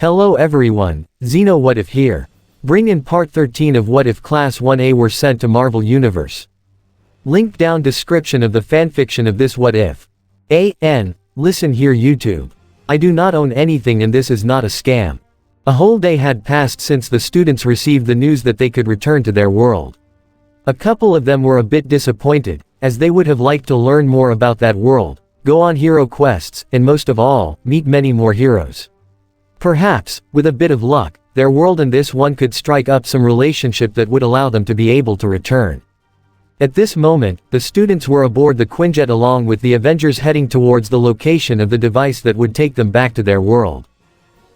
Hello everyone, Xeno What If here. Bring in part 13 of What If Class 1A were sent to Marvel Universe. Link down description of the fanfiction of this What If. Listen here YouTube. I do not own anything and this is not a scam. A whole day had passed since the students received the news that they could return to their world. A couple of them were a bit disappointed, as they would have liked to learn more about that world, go on hero quests, and most of all, meet many more heroes. Perhaps, with a bit of luck, their world and this one could strike up some relationship that would allow them to be able to return. At this moment, the students were aboard the Quinjet along with the Avengers heading towards the location of the device that would take them back to their world.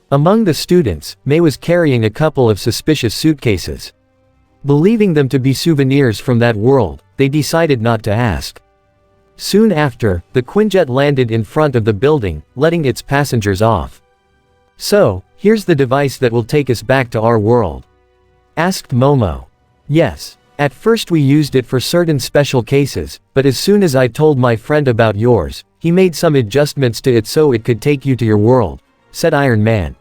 Among the students, May was carrying a couple of suspicious suitcases. Believing them to be souvenirs from that world, they decided not to ask. Soon after, the Quinjet landed in front of the building, letting its passengers off. "So, here's the device that will take us back to our world?" asked Momo. "Yes. At first we used it for certain special cases, but as soon as I told my friend about yours, he made some adjustments to it so it could take you to your world," said Iron Man.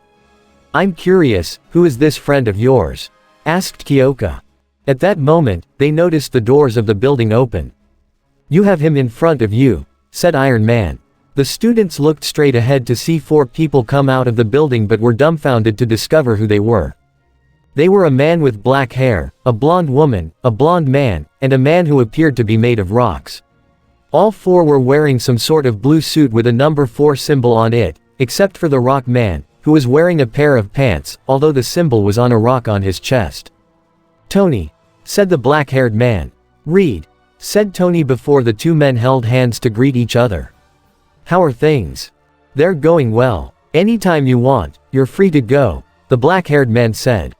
"I'm curious, who is this friend of yours?" asked Kyoka. At that moment, they noticed the doors of the building open. "You have him in front of you," said Iron Man. The students looked straight ahead to see four people come out of the building but were dumbfounded to discover who they were. They were a man with black hair, a blonde woman, a blonde man, and a man who appeared to be made of rocks. All four were wearing some sort of blue suit with a number 4 symbol on it, except for the rock man, who was wearing a pair of pants, although the symbol was on a rock on his chest. "Tony," said the black-haired man. "Reed," said Tony before the two men held hands to greet each other. "How are things?" "They're going well. Anytime you want, you're free to go," the black-haired man said.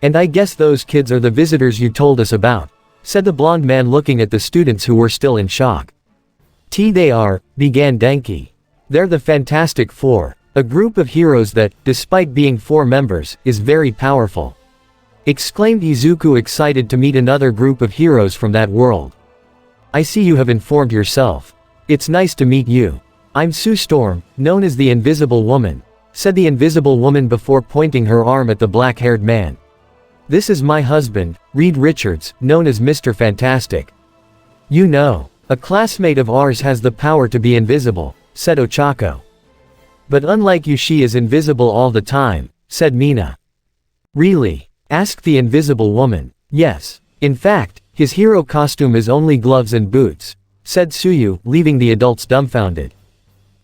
"And I guess those kids are the visitors you told us about," said the blonde man looking at the students who were still in shock. They are," began Denki. "They're the Fantastic Four, a group of heroes that, despite being 4 members, is very powerful," exclaimed Izuku, excited to meet another group of heroes from that world. "I see you have informed yourself. It's nice to meet you. I'm Sue Storm, known as the Invisible Woman," said the Invisible Woman before pointing her arm at the black-haired man. "This is my husband, Reed Richards, known as Mr. Fantastic. You know, a classmate of ours has the power to be invisible," said Ochako. "But unlike you, she is invisible all the time," said Mina. "Really?" asked the Invisible Woman. "Yes. In fact, his hero costume is only gloves and boots," said Suyu, leaving the adults dumbfounded.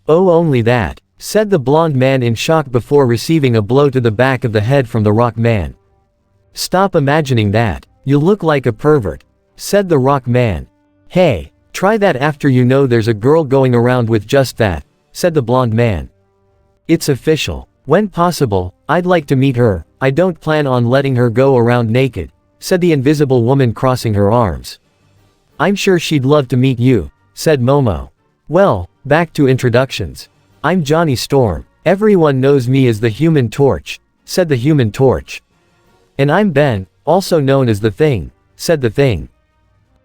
"Oh, only that," said the blonde man in shock before receiving a blow to the back of the head from the rock man. "Stop imagining that. You look like a pervert," said the rock man. "Hey, try that after you know there's a girl going around with just that," said the blonde man. "It's official. When possible, I'd like to meet her. I don't plan on letting her go around naked," said the Invisible Woman, crossing her arms. "I'm sure she'd love to meet you," said Momo. "Well, back to introductions. I'm Johnny Storm. Everyone knows me as the Human Torch," said the Human Torch. "And I'm Ben, also known as the Thing," said the Thing.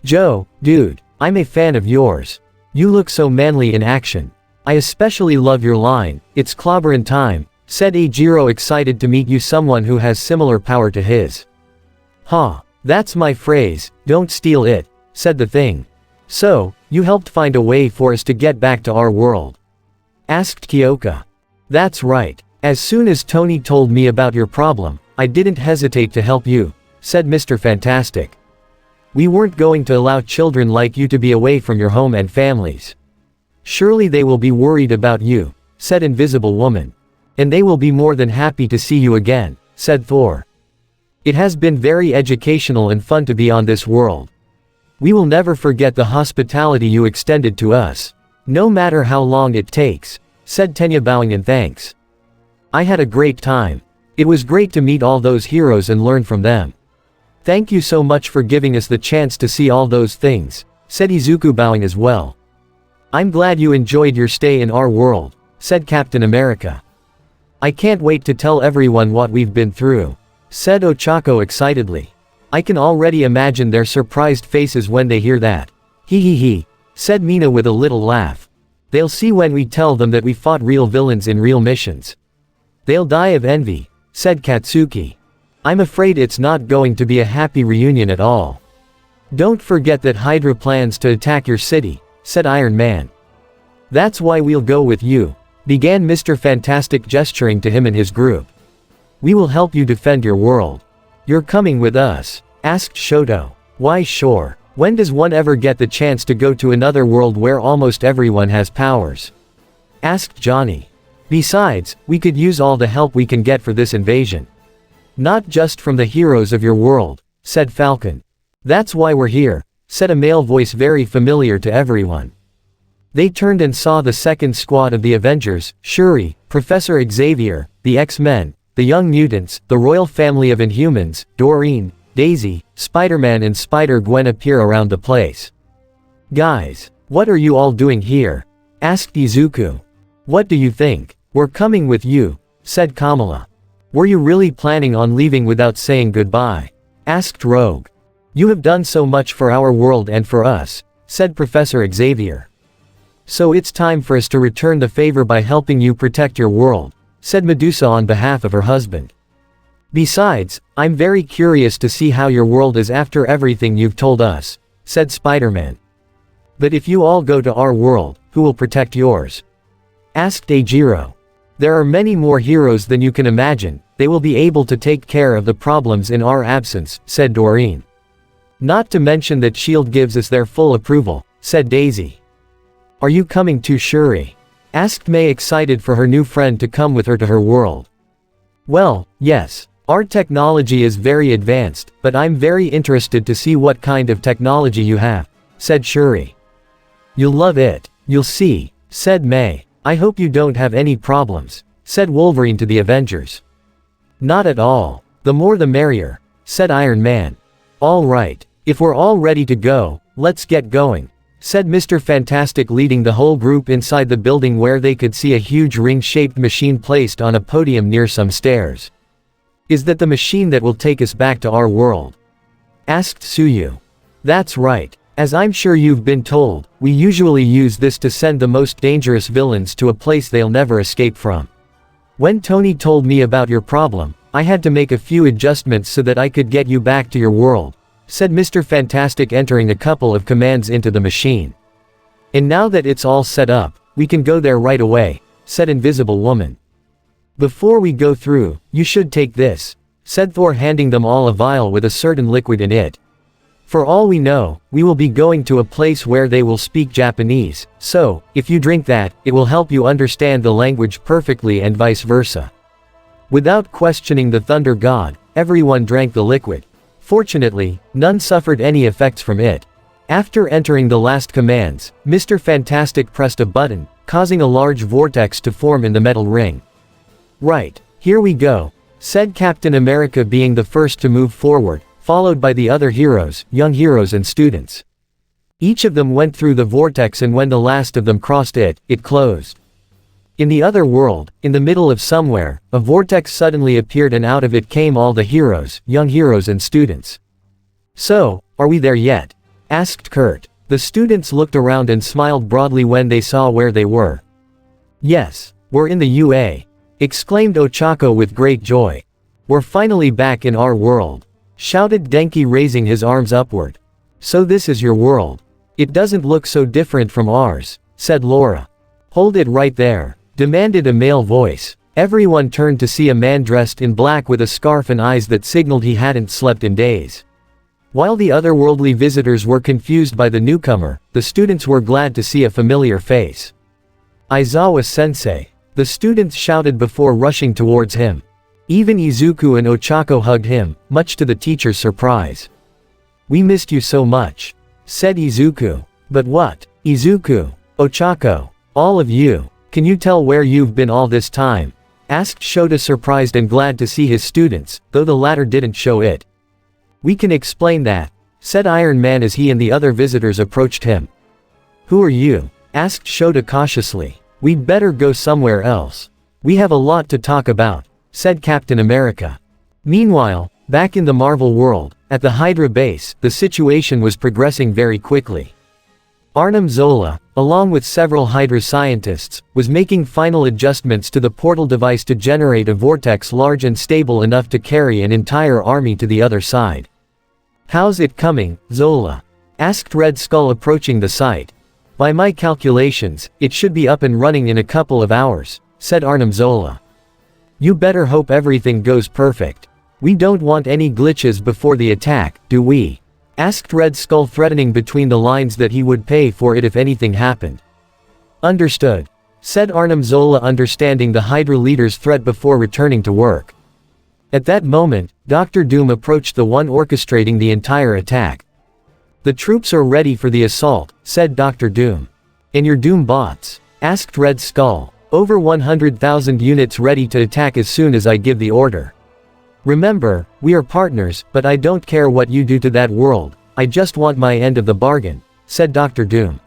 "Joe, dude, I'm a fan of yours. You look so manly in action. I especially love your line, 'It's clobberin' time,'" said Ajiro, excited to meet you, someone who has similar power to his. "Huh, that's my phrase, don't steal it," said the Thing. "So, you helped find a way for us to get back to our world?" asked Kyoka. "That's right. As soon as Tony told me about your problem, I didn't hesitate to help you," said Mr. Fantastic. "We weren't going to allow children like you to be away from your home and families. Surely they will be worried about you," said Invisible Woman. "And they will be more than happy to see you again," said Thor. "It has been very educational and fun to be on this world. We will never forget the hospitality you extended to us. No matter how long it takes," said Tenya, bowing in thanks. "I had a great time. It was great to meet all those heroes and learn from them. Thank you so much for giving us the chance to see all those things," said Izuku, bowing as well. "I'm glad you enjoyed your stay in our world," said Captain America. "I can't wait to tell everyone what we've been through," said Ochako excitedly. "I can already imagine their surprised faces when they hear that." He, said Mina with a little laugh. "They'll see when we tell them that we fought real villains in real missions." They'll die of envy, said Katsuki. I'm afraid it's not going to be a happy reunion at all. Don't forget that Hydra plans to attack your city, said Iron Man. That's why we'll go with you, began Mr. Fantastic, gesturing to him and his group. We will help you defend your world. You're coming with us? Asked Shoto. Why sure. When does one ever get the chance to go to another world where almost everyone has powers? Asked Johnny. Besides, we could use all the help we can get for this invasion. Not just from the heroes of your world, said Falcon. That's why we're here, said a male voice very familiar to everyone. They turned and saw the second squad of the Avengers, Shuri, Professor Xavier, the X-Men, the Young Mutants, the Royal Family of Inhumans, Doreen, Daisy, Spider-Man and Spider-Gwen appear around the place. Guys, what are you all doing here? Asked Izuku. What do you think? We're coming with you, said Kamala. Were you really planning on leaving without saying goodbye? Asked Rogue. You have done so much for our world and for us, said Professor Xavier. So it's time for us to return the favor by helping you protect your world, said Medusa on behalf of her husband. Besides, I'm very curious to see how your world is after everything you've told us, said Spider-Man. But if you all go to our world, who will protect yours? Asked Eijiro. There are many more heroes than you can imagine, they will be able to take care of the problems in our absence, said Doreen. Not to mention that S.H.I.E.L.D. gives us their full approval, said Daisy. Are you coming too, Shuri? Asked May, excited for her new friend to come with her to her world. Well, yes. Our technology is very advanced, but I'm very interested to see what kind of technology you have, said Shuri. You'll love it, you'll see, said May. I hope you don't have any problems, said Wolverine to the Avengers. Not at all. The more the merrier, said Iron Man. All right, if we're all ready to go, let's get going, said Mr. Fantastic, leading the whole group inside the building where they could see a huge ring-shaped machine placed on a podium near some stairs. Is that the machine that will take us back to our world? Asked Suyu. That's right. As I'm sure you've been told, we usually use this to send the most dangerous villains to a place they'll never escape from. When Tony told me about your problem, I had to make a few adjustments so that I could get you back to your world, said Mr. Fantastic, entering a couple of commands into the machine. And now that it's all set up, we can go there right away, said Invisible Woman. Before we go through, you should take this, said Thor, handing them all a vial with a certain liquid in it. For all we know, we will be going to a place where they will speak Japanese, so, if you drink that, it will help you understand the language perfectly and vice versa. Without questioning the Thunder God, everyone drank the liquid. Fortunately, none suffered any effects from it. After entering the last commands, Mr. Fantastic pressed a button, causing a large vortex to form in the metal ring. Right, here we go, said Captain America, being the first to move forward, followed by the other heroes, young heroes and students. Each of them went through the vortex, and when the last of them crossed it, it closed. In the other world, in the middle of somewhere, a vortex suddenly appeared, and out of it came all the heroes, young heroes and students. So, are we there yet? Asked Kurt. The students looked around and smiled broadly when they saw where they were. Yes, we're in the UA, exclaimed Ochako with great joy. We're finally back in our world, shouted Denki, raising his arms upward. So this is your world. It doesn't look so different from ours, said Laura. Hold it right there, demanded a male voice. Everyone turned to see a man dressed in black with a scarf and eyes that signaled he hadn't slept in days. While the otherworldly visitors were confused by the newcomer, the students were glad to see a familiar face. Aizawa-sensei, the students shouted before rushing towards him. Even Izuku and Ochako hugged him, much to the teacher's surprise. We missed you so much, said Izuku. But what? Izuku, Ochako, all of you, can you tell where you've been all this time? Asked Shota, surprised and glad to see his students, though the latter didn't show it. We can explain that, said Iron Man as he and the other visitors approached him. Who are you? Asked Shota cautiously. We'd better go somewhere else. We have a lot to talk about, said Captain America. Meanwhile, back in the Marvel world, at the Hydra base, the situation was progressing very quickly. Arnim Zola, along with several Hydra scientists, was making final adjustments to the portal device to generate a vortex large and stable enough to carry an entire army to the other side. "How's it coming, Zola?" asked Red Skull approaching the site. "By my calculations, it should be up and running in a couple of hours," said Arnim Zola. "You better hope everything goes perfect. We don't want any glitches before the attack, do we?" asked Red Skull, threatening between the lines that he would pay for it if anything happened. "Understood," said Arnim Zola, understanding the Hydra leader's threat before returning to work. At that moment, Dr. Doom approached the one orchestrating the entire attack. "The troops are ready for the assault," said Dr. Doom. "And your Doom bots?" asked Red Skull. "Over 100,000 units ready to attack as soon as I give the order. Remember, we are partners, but I don't care what you do to that world, I just want my end of the bargain," said Dr. Doom.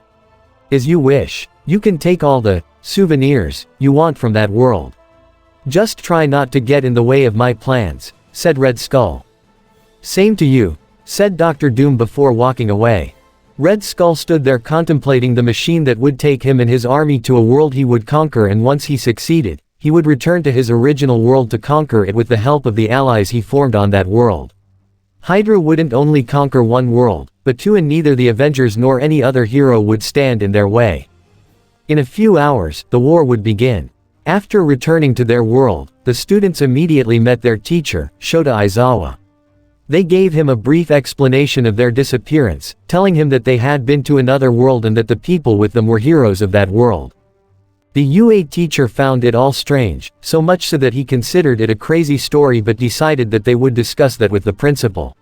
"As you wish. You can take all the souvenirs you want from that world. Just try not to get in the way of my plans," said Red Skull. "Same to you," said Dr. Doom before walking away. Red Skull stood there contemplating the machine that would take him and his army to a world he would conquer, and once he succeeded, he would return to his original world to conquer it with the help of the allies he formed on that world. Hydra wouldn't only conquer one world, but two, and neither the Avengers nor any other hero would stand in their way. In a few hours, the war would begin. After returning to their world, the students immediately met their teacher, Shota Aizawa. They gave him a brief explanation of their disappearance, telling him that they had been to another world and that the people with them were heroes of that world. The UA teacher found it all strange, so much so that he considered it a crazy story but decided that they would discuss that with the principal.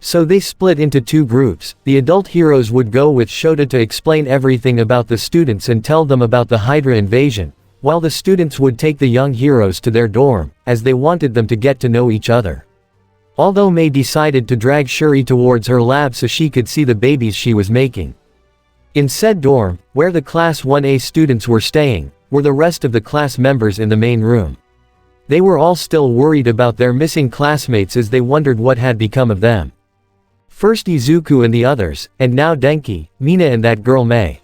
So they split into two groups. The adult heroes would go with Shota to explain everything about the students and tell them about the Hydra invasion, while the students would take the young heroes to their dorm, as they wanted them to get to know each other. Although May decided to drag Shuri towards her lab so she could see the babies she was making. In said dorm, where the Class 1A students were staying, were the rest of the class members in the main room. They were all still worried about their missing classmates as they wondered what had become of them. First Izuku and the others, and now Denki, Mina and that girl May.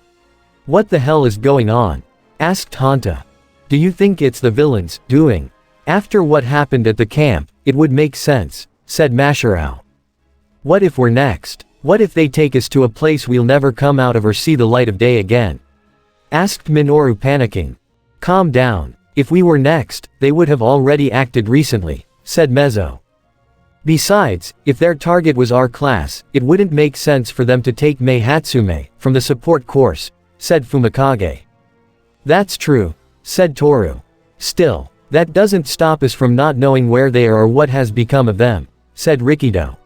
"What the hell is going on?" asked Hanta. "Do you think it's the villains doing? After what happened at the camp, it would make sense," said Masharao. "What if we're next? What if they take us to a place we'll never come out of or see the light of day again?" asked Minoru, panicking. "Calm down. If we were next, they would have already acted recently," said Mezzo. "Besides, if their target was our class, it wouldn't make sense for them to take Mei Hatsume from the support course," said Fumikage. "That's true," said Toru. "Still, that doesn't stop us from not knowing where they are or what has become of them," said Rikido.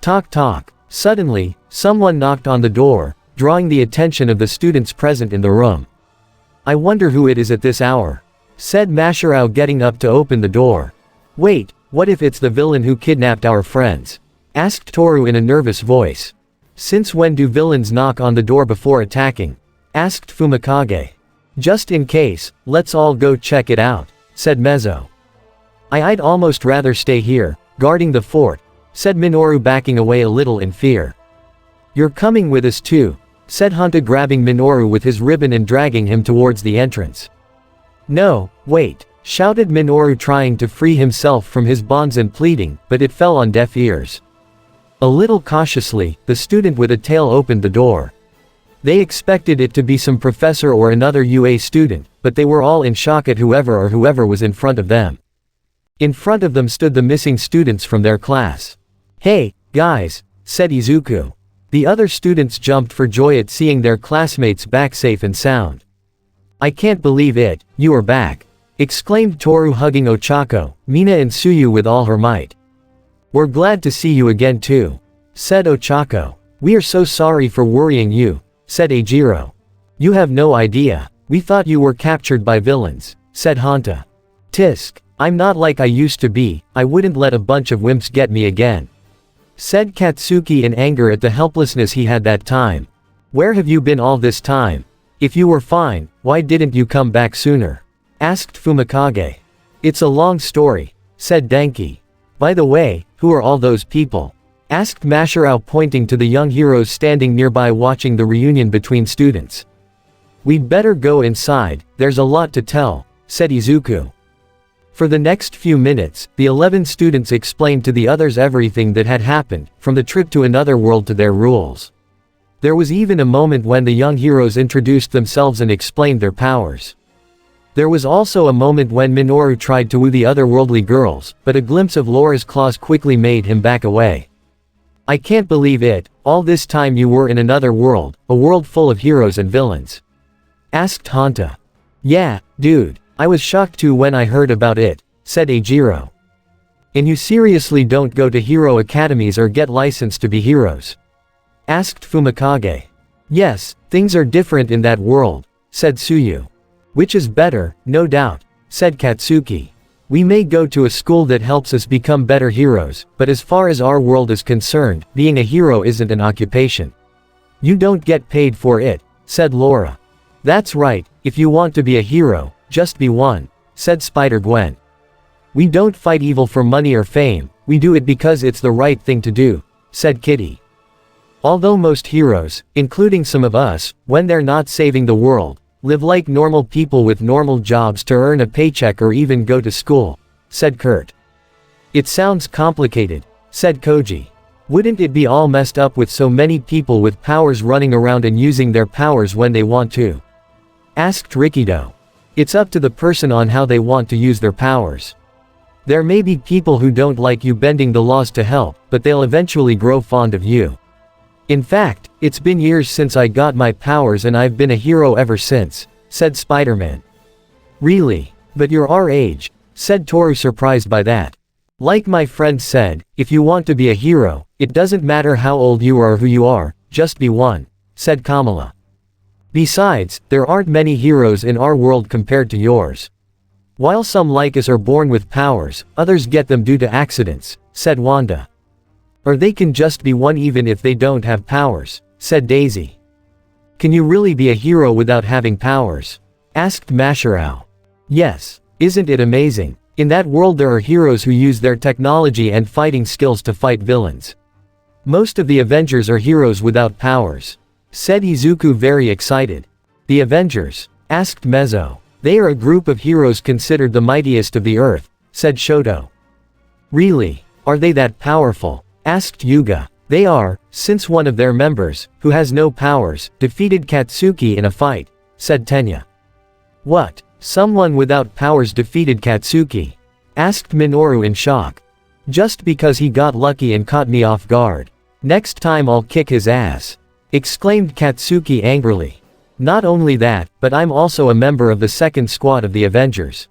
Talk talk. Suddenly, someone knocked on the door, drawing the attention of the students present in the room. "I wonder who it is at this hour," said Masharao, getting up to open the door. "Wait, what if it's the villain who kidnapped our friends?" asked Toru in a nervous voice. "Since when do villains knock on the door before attacking?" asked Fumikage. "Just in case, let's all go check it out," said Mezzo. I'd almost rather stay here, guarding the fort," said Minoru, backing away a little in fear. "You're coming with us too," said Hanta, grabbing Minoru with his ribbon and dragging him towards the entrance. "No, wait," shouted Minoru, trying to free himself from his bonds and pleading, but it fell on deaf ears. A little cautiously, the student with a tail opened the door. They expected it to be some professor or another UA student, but they were all in shock at whoever was in front of them. In front of them stood the missing students from their class. "Hey, guys," said Izuku. The other students jumped for joy at seeing their classmates back safe and sound. "I can't believe it, you are back," exclaimed Toru, hugging Ochako, Mina and Tsuyu with all her might. "We're glad to see you again too," said Ochako. "We are so sorry for worrying you," said Eijiro. "You have no idea. We thought you were captured by villains," said Hanta. "Tisk, I'm not like I used to be, I wouldn't let a bunch of wimps get me again," said Katsuki in anger at the helplessness he had that time. "Where have you been all this time? If you were fine, why didn't you come back sooner?" asked Fumikage. "It's a long story," said Denki. "By the way, who are all those people?" asked Masharao, pointing to the young heroes standing nearby watching the reunion between students. We'd better go inside, there's a lot to tell, said Izuku. For the next few minutes, the 11 students explained to the others everything that had happened, from the trip to another world to their rules. There was even a moment when the young heroes introduced themselves and explained their powers. There was also a moment when Minoru tried to woo the otherworldly girls, but a glimpse of Laura's claws quickly made him back away. I can't believe it, all this time you were in another world, a world full of heroes and villains. Asked Hanta. Yeah, dude, I was shocked too when I heard about it, said Eijiro. And you seriously don't go to hero academies or get licensed to be heroes? Asked Fumikage. Yes, things are different in that world, said Tsuyu. Which is better, no doubt, said Katsuki. We may go to a school that helps us become better heroes, but as far as our world is concerned, being a hero isn't an occupation. You don't get paid for it, said Laura. That's right, if you want to be a hero, just be one, said Spider-Gwen. We don't fight evil for money or fame, we do it because it's the right thing to do, said Kitty. Although most heroes, including some of us, when they're not saving the world, live like normal people with normal jobs to earn a paycheck or even go to school, said Kurt. It sounds complicated, said Koji. Wouldn't it be all messed up with so many people with powers running around and using their powers when they want to? Asked Rikido. It's up to the person on how they want to use their powers. There may be people who don't like you bending the laws to help, but they'll eventually grow fond of you. In fact, it's been years since I got my powers and I've been a hero ever since, said Spider-Man. Really? But you're our age, said Toru, surprised by that. Like my friend said, if you want to be a hero, it doesn't matter how old you are or who you are, just be one, said Kamala. Besides, there aren't many heroes in our world compared to yours. While some like us are born with powers, others get them due to accidents, said Wanda. Or they can just be one even if they don't have powers, said Daisy. Can you really be a hero without having powers? Asked Masharao. Yes, isn't it amazing? In that world there are heroes who use their technology and fighting skills to fight villains. Most of the Avengers are heroes without powers, said Izuku, very excited. The Avengers? Asked Mezzo. They are a group of heroes considered the mightiest of the earth, said Shoto. Really? Are they that powerful? Asked Yuga. They are, since one of their members, who has no powers, defeated Katsuki in a fight, said Tenya. What? Someone without powers defeated Katsuki? Asked Minoru in shock. Just because he got lucky and caught me off guard. Next time I'll kick his ass, exclaimed Katsuki angrily. Not only that, but I'm also a member of the second squad of the Avengers,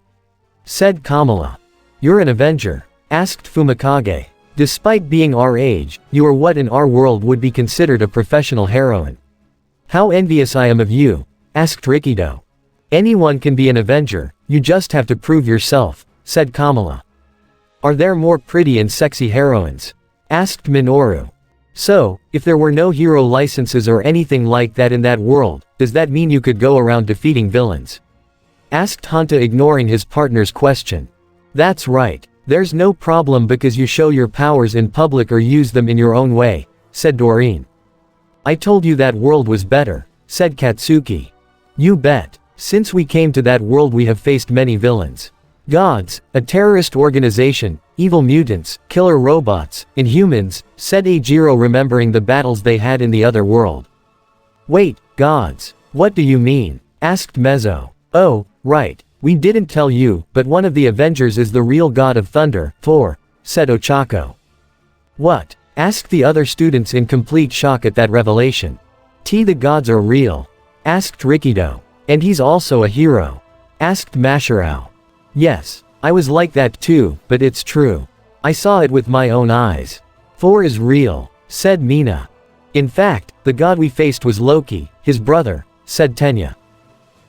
said Kamala. You're an Avenger? Asked Fumikage. Despite being our age, you are what in our world would be considered a professional heroine. How envious I am of you, asked Rikido. Anyone can be an Avenger, you just have to prove yourself, said Kamala. Are there more pretty and sexy heroines? Asked Minoru. So, if there were no hero licenses or anything like that in that world, does that mean you could go around defeating villains? Asked Hanta, ignoring his partner's question. That's right. There's no problem because you show your powers in public or use them in your own way, said Doreen. I told you that world was better, said Katsuki. You bet. Since we came to that world we have faced many villains. Gods, a terrorist organization, evil mutants, killer robots, inhumans, said Eijiro, remembering the battles they had in the other world. Wait, gods? What do you mean? Asked Mezzo. Oh, right. We didn't tell you, but one of the Avengers is the real god of thunder, Thor, said Ochako. What? Asked the other students in complete shock at that revelation. The gods are real? Asked Rikido. And he's also a hero? Asked Masharao. Yes, I was like that too, but it's true. I saw it with my own eyes. Thor is real, said Mina. In fact, the god we faced was Loki, his brother, said Tenya.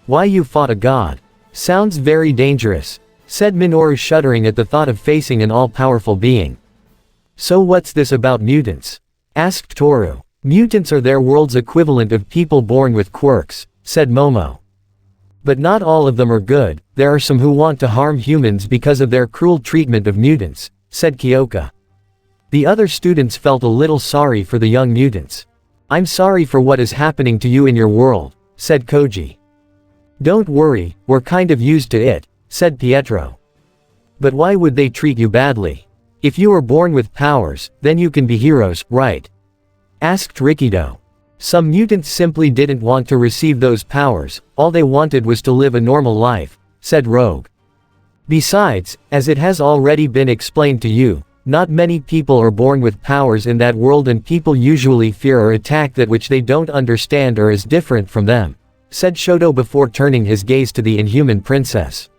Why, you fought a god? Sounds very dangerous, said Minoru, shuddering at the thought of facing an all-powerful being. So what's this about mutants? Asked Toru. Mutants are their world's equivalent of people born with quirks, said Momo. But not all of them are good, there are some who want to harm humans because of their cruel treatment of mutants, said Kyoka. The other students felt a little sorry for the young mutants. I'm sorry for what is happening to you in your world, said Koji. Don't worry, we're kind of used to it, said Pietro. But why would they treat you badly? If you were born with powers, then you can be heroes, right? Asked Rikido. Some mutants simply didn't want to receive those powers, all they wanted was to live a normal life, said Rogue. Besides, as it has already been explained to you, not many people are born with powers in that world and people usually fear or attack that which they don't understand or is different from them, said Shoto before turning his gaze to the Inhuman princess.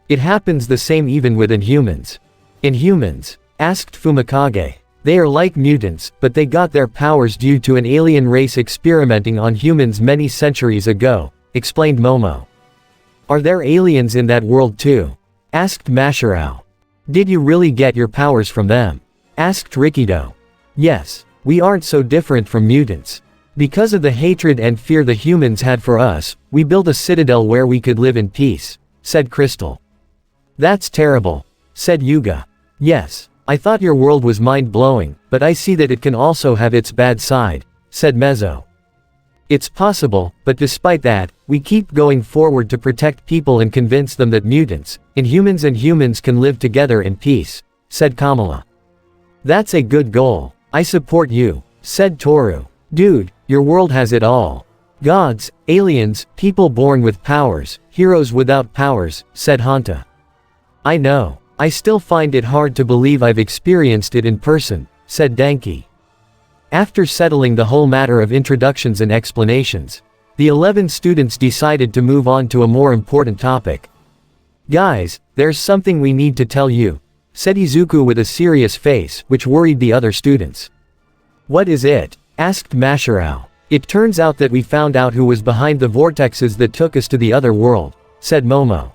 It happens the same even with Inhumans. Inhumans? Asked Fumikage. They are like mutants, but they got their powers due to an alien race experimenting on humans many centuries ago, explained Momo. Are there aliens in that world too? Asked Masharao. Did you really get your powers from them? Asked Rikido. Yes, we aren't so different from mutants. Because of the hatred and fear the humans had for us, we built a citadel where we could live in peace, said Crystal. That's terrible, said Yuga. Yes. I thought your world was mind-blowing, but I see that it can also have its bad side, said Mezzo. It's possible, but despite that, we keep going forward to protect people and convince them that mutants, Inhumans and humans can live together in peace, said Kamala. That's a good goal. I support you, said Toru. Dude, your world has it all. Gods, aliens, people born with powers, heroes without powers, said Hanta. I know. I still find it hard to believe I've experienced it in person, said Danki. After settling the whole matter of introductions and explanations, the 11 students decided to move on to a more important topic. Guys, there's something we need to tell you, said Izuku with a serious face, which worried the other students. What is it? Asked Masharao. It turns out that we found out who was behind the vortexes that took us to the other world, said Momo.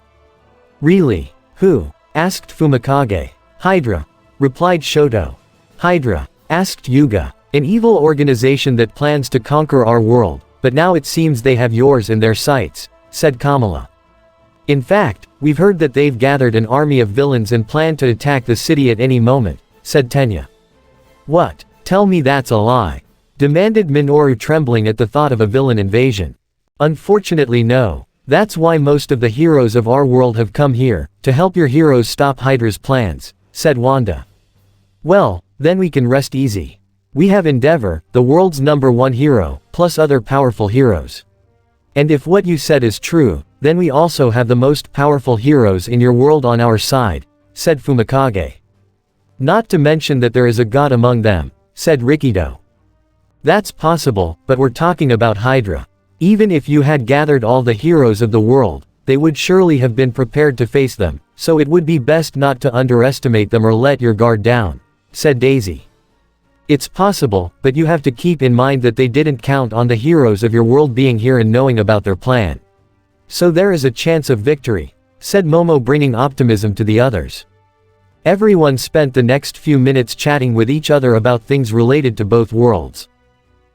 Really? Who? Asked Fumikage. Hydra, replied Shoto. Hydra? Asked Yuga. An evil organization that plans to conquer our world, but now it seems they have yours in their sights, said Kamala. In fact, we've heard that they've gathered an army of villains and plan to attack the city at any moment, said Tenya. What? Tell me that's a lie, demanded Minoru, trembling at the thought of a villain invasion. Unfortunately no. That's why most of the heroes of our world have come here, to help your heroes stop Hydra's plans, said Wanda. Well, then we can rest easy. We have Endeavor, the world's #1 hero, plus other powerful heroes. And if what you said is true, then we also have the most powerful heroes in your world on our side, said Fumikage. Not to mention that there is a god among them, said Rikido. That's possible, but we're talking about Hydra. Even if you had gathered all the heroes of the world, they would surely have been prepared to face them, so it would be best not to underestimate them or let your guard down, said Daisy. It's possible, but you have to keep in mind that they didn't count on the heroes of your world being here and knowing about their plan. So there is a chance of victory, said Momo, bringing optimism to the others. Everyone spent the next few minutes chatting with each other about things related to both worlds.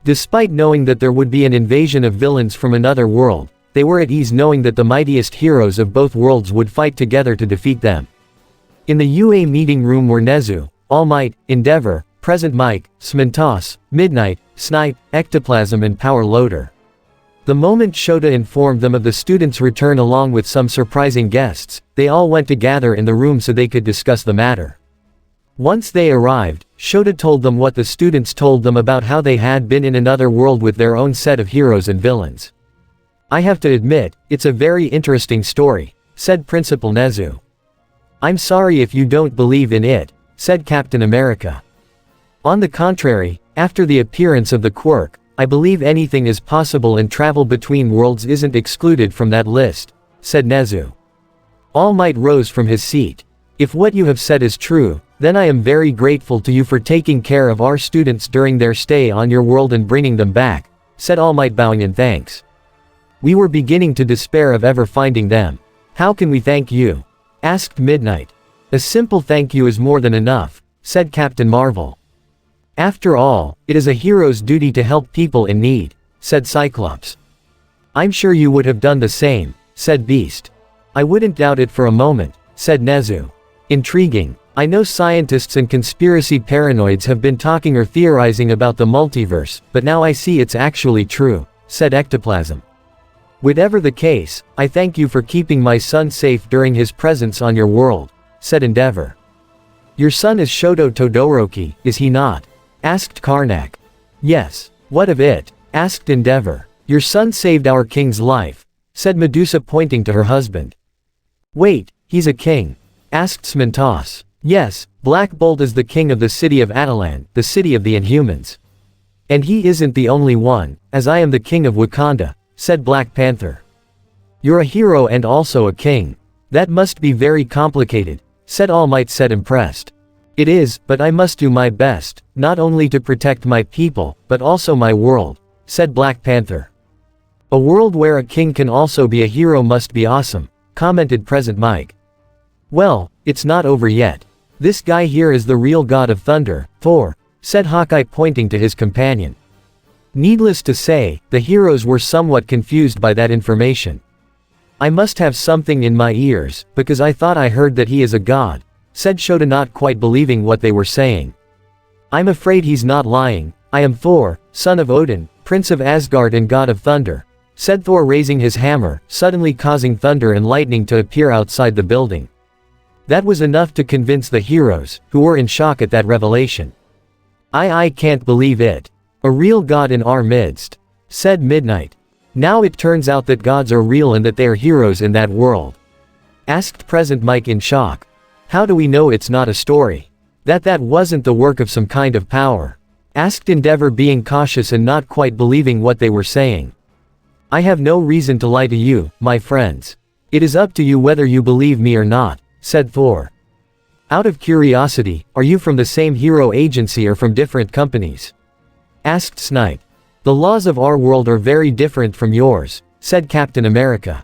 Despite knowing that there would be an invasion of villains from another world, they were at ease knowing that the mightiest heroes of both worlds would fight together to defeat them. In the UA meeting room were Nezu, All Might, Endeavor, Present Mike, Smintos, Midnight, Snipe, Ectoplasm and Power Loader. The moment Shota informed them of the students' return along with some surprising guests, they all went to gather in the room so they could discuss the matter. Once they arrived, Shota told them what the students told them about how they had been in another world with their own set of heroes and villains. I have to admit, it's a very interesting story, said Principal Nezu. I'm sorry if you don't believe in it, said Captain America. On the contrary, after the appearance of the quirk, I believe anything is possible and travel between worlds isn't excluded from that list, said Nezu. All Might rose from his seat. If what you have said is true, then I am very grateful to you for taking care of our students during their stay on your world and bringing them back, said All Might, bowing in thanks. We were beginning to despair of ever finding them. How can we thank you? Asked Midnight. A simple thank you is more than enough, said Captain Marvel. After all, it is a hero's duty to help people in need, said Cyclops. I'm sure you would have done the same, said Beast. I wouldn't doubt it for a moment, said Nezu. Intriguing. I know scientists and conspiracy paranoids have been talking or theorizing about the multiverse, but now I see it's actually true, said Ectoplasm. Whatever the case, I thank you for keeping my son safe during his presence on your world, said Endeavor. Your son is Shoto Todoroki, is he not? Asked Karnak. Yes. What of it? Asked Endeavor. Your son saved our king's life, said Medusa pointing to her husband. Wait, he's a king? Asked Smintos. Yes, Black Bolt is the king of the city of Atalan, the city of the Inhumans. And he isn't the only one, as I am the king of Wakanda, said Black Panther. You're a hero and also a king. That must be very complicated, said All Might, said impressed. It is, but I must do my best, not only to protect my people, but also my world, said Black Panther. A world where a king can also be a hero must be awesome, commented Present Mike. Well, it's not over yet. This guy here is the real god of thunder, Thor, said Hawkeye pointing to his companion. Needless to say, the heroes were somewhat confused by that information. I must have something in my ears, because I thought I heard that he is a god, said Shota, not quite believing what they were saying. I'm afraid he's not lying. I am Thor, son of Odin, prince of Asgard and god of thunder, said Thor, raising his hammer, suddenly causing thunder and lightning to appear outside the building. That was enough to convince the heroes, who were in shock at that revelation. I can't believe it. A real god in our midst, said Midnight. Now it turns out that gods are real and that they are heroes in that world. Asked Present Mike in shock. How do we know it's not a story? That wasn't the work of some kind of power? Asked Endeavor, being cautious and not quite believing what they were saying. I have no reason to lie to you, my friends. It is up to you whether you believe me or not, said Thor. Out of curiosity, are you from the same hero agency or from different companies? Asked Snipe. The laws of our world are very different from yours, said Captain America.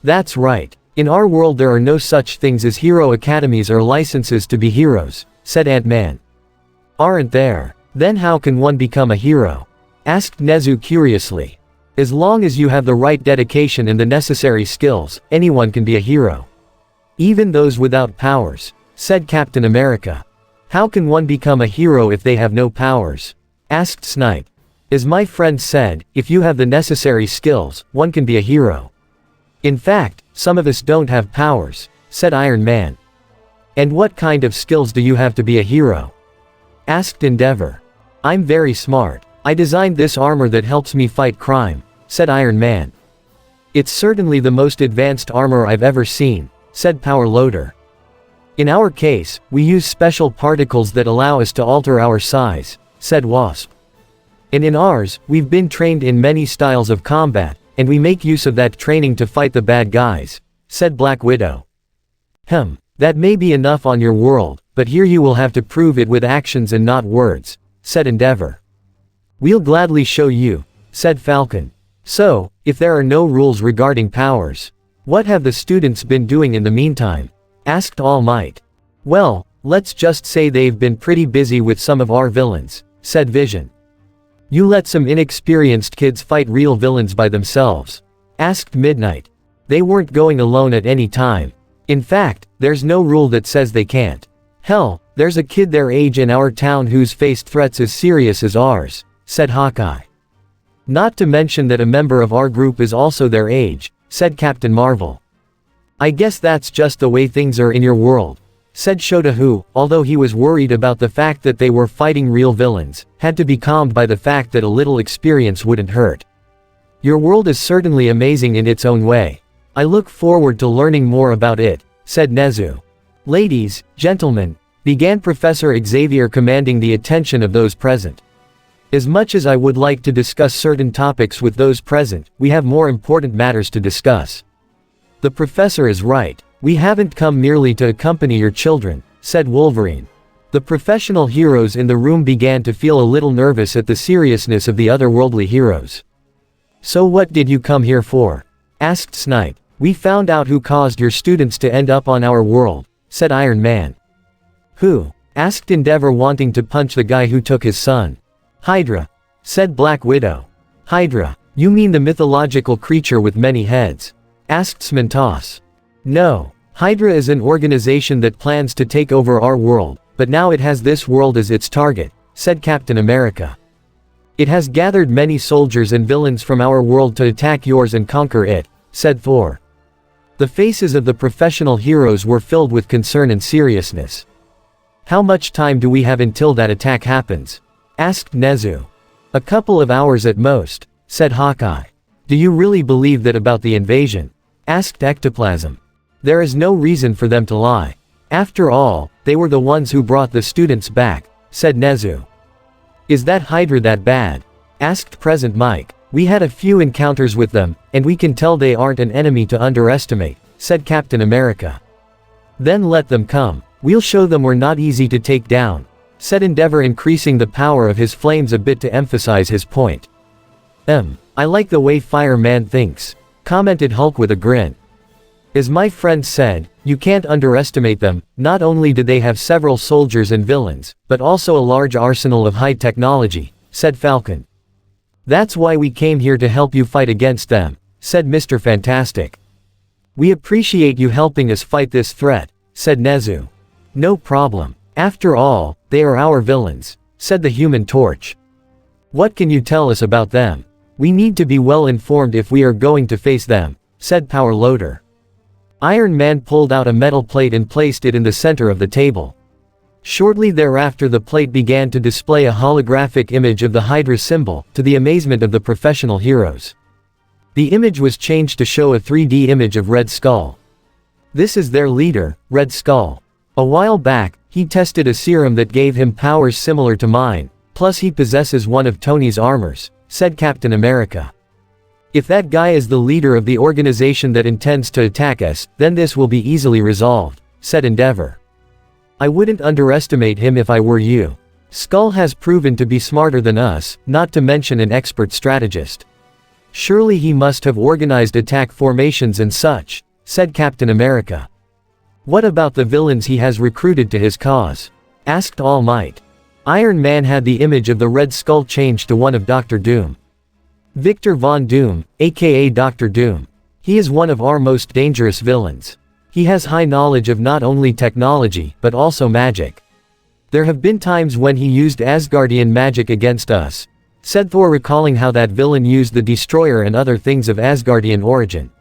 That's right. In our world there are no such things as hero academies or licenses to be heroes, said Ant-Man. Aren't there? Then how can one become a hero? Asked Nezu curiously. As long as you have the right dedication and the necessary skills, anyone can be a hero. Even those without powers, said Captain America. How can one become a hero if they have no powers? Asked Snipe. As my friend said, if you have the necessary skills, one can be a hero. In fact, some of us don't have powers, said Iron Man. And what kind of skills do you have to be a hero? Asked Endeavor. I'm very smart. I designed this armor that helps me fight crime, said Iron Man. It's certainly the most advanced armor I've ever seen, said Power Loader. In our case, we use special particles that allow us to alter our size, said Wasp. And in ours, we've been trained in many styles of combat, and we make use of that training to fight the bad guys, said Black Widow. That may be enough on your world, but here you will have to prove it with actions and not words, said Endeavor. We'll gladly show you, said Falcon. So, if there are no rules regarding powers, what have the students been doing in the meantime? Asked All Might. Well, let's just say they've been pretty busy with some of our villains, said Vision. You let some inexperienced kids fight real villains by themselves? Asked Midnight. They weren't going alone at any time. In fact, there's no rule that says they can't. Hell, there's a kid their age in our town who's faced threats as serious as ours, said Hawkeye. Not to mention that a member of our group is also their age, said Captain Marvel. I guess that's just the way things are in your world, said Shota, who, although he was worried about the fact that they were fighting real villains, had to be calmed by the fact that a little experience wouldn't hurt. Your world is certainly amazing in its own way. I look forward to learning more about it, said Nezu. Ladies, gentlemen, began Professor Xavier, commanding the attention of those present. As much as I would like to discuss certain topics with those present, we have more important matters to discuss. The professor is right. We haven't come merely to accompany your children, said Wolverine. The professional heroes in the room began to feel a little nervous at the seriousness of the otherworldly heroes. So what did you come here for? Asked Snipe. We found out who caused your students to end up on our world, said Iron Man. Who? Asked Endeavor, wanting to punch the guy who took his son. Hydra, said Black Widow. Hydra, you mean the mythological creature with many heads? Asked Smintos. No, Hydra is an organization that plans to take over our world, but now it has this world as its target, said Captain America. It has gathered many soldiers and villains from our world to attack yours and conquer it, said Thor. The faces of the professional heroes were filled with concern and seriousness. How much time do we have until that attack happens? Asked Nezu. A couple of hours at most, said Hawkeye. Do you really believe that about the invasion? Asked Ectoplasm. There is no reason for them to lie. After all, they were the ones who brought the students back, said Nezu. Is that Hydra that bad? Asked Present Mike. We had a few encounters with them, and we can tell they aren't an enemy to underestimate, said Captain America. Then let them come. We'll show them we're not easy to take down, said Endeavor, increasing the power of his flames a bit to emphasize his point. I like the way Fireman thinks, commented Hulk with a grin. As my friend said, you can't underestimate them. Not only do they have several soldiers and villains, but also a large arsenal of high technology, said Falcon. That's why we came here to help you fight against them, said Mr. Fantastic. We appreciate you helping us fight this threat, said Nezu. No problem. After all, they are our villains, said the Human Torch. What can you tell us about them? We need to be well informed if we are going to face them, said Power Loader. Iron Man pulled out a metal plate and placed it in the center of the table. Shortly thereafter, the plate began to display a holographic image of the Hydra symbol, to the amazement of the professional heroes. The image was changed to show a 3D image of Red Skull. This is their leader, Red Skull. A while back, he tested a serum that gave him powers similar to mine, plus he possesses one of Tony's armors, said Captain America. If that guy is the leader of the organization that intends to attack us, then this will be easily resolved, said Endeavor. I wouldn't underestimate him if I were you. Skull has proven to be smarter than us, not to mention an expert strategist. Surely he must have organized attack formations and such, said Captain America. What about the villains he has recruited to his cause? Asked All Might. Iron Man had the image of the Red Skull changed to one of Dr. Doom. Victor Von Doom, aka Dr. Doom. He is one of our most dangerous villains. He has high knowledge of not only technology, but also magic. There have been times when he used Asgardian magic against us, said Thor, recalling how that villain used the Destroyer and other things of Asgardian origin.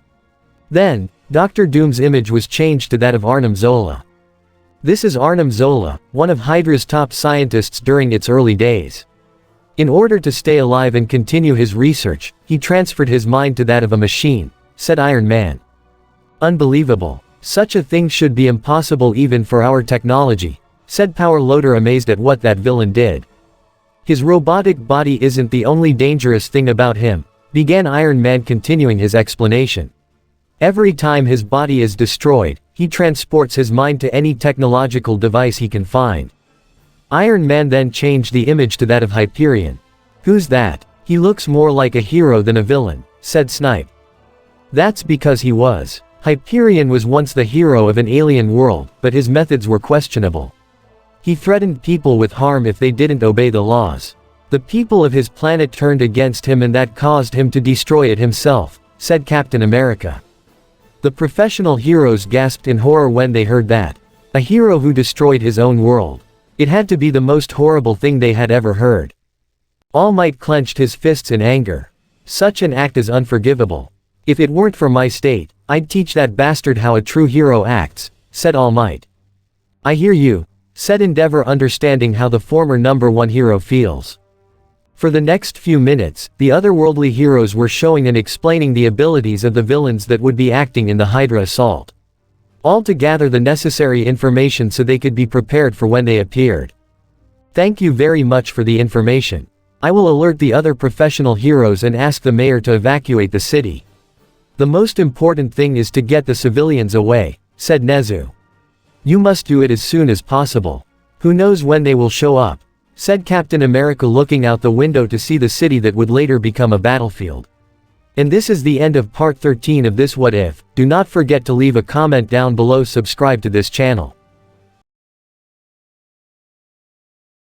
Then, Dr. Doom's image was changed to that of Arnim Zola. This is Arnim Zola, one of Hydra's top scientists during its early days. In order to stay alive and continue his research, he transferred his mind to that of a machine, said Iron Man. Unbelievable. Such a thing should be impossible even for our technology, said Power Loader, amazed at what that villain did. His robotic body isn't the only dangerous thing about him, began Iron Man, continuing his explanation. Every time his body is destroyed, he transports his mind to any technological device he can find. Iron Man then changed the image to that of Hyperion. Who's that? He looks more like a hero than a villain, said Snipe. That's because he was. Hyperion was once the hero of an alien world, but his methods were questionable. He threatened people with harm if they didn't obey the laws. The people of his planet turned against him, and that caused him to destroy it himself, said Captain America. The professional heroes gasped in horror when they heard that. A hero who destroyed his own world. It had to be the most horrible thing they had ever heard. All Might clenched his fists in anger. Such an act is unforgivable. If it weren't for my state, I'd teach that bastard how a true hero acts, said All Might. I hear you, said Endeavor, understanding how the former #1 hero feels. For the next few minutes, the otherworldly heroes were showing and explaining the abilities of the villains that would be acting in the Hydra assault. All to gather the necessary information so they could be prepared for when they appeared. Thank you very much for the information. I will alert the other professional heroes and ask the mayor to evacuate the city. The most important thing is to get the civilians away, said Nezu. You must do it as soon as possible. Who knows when they will show up, said Captain America, looking out the window to see the city that would later become a battlefield. And this is the end of part 13 of this What If. Do not forget to leave a comment down below, subscribe to this channel.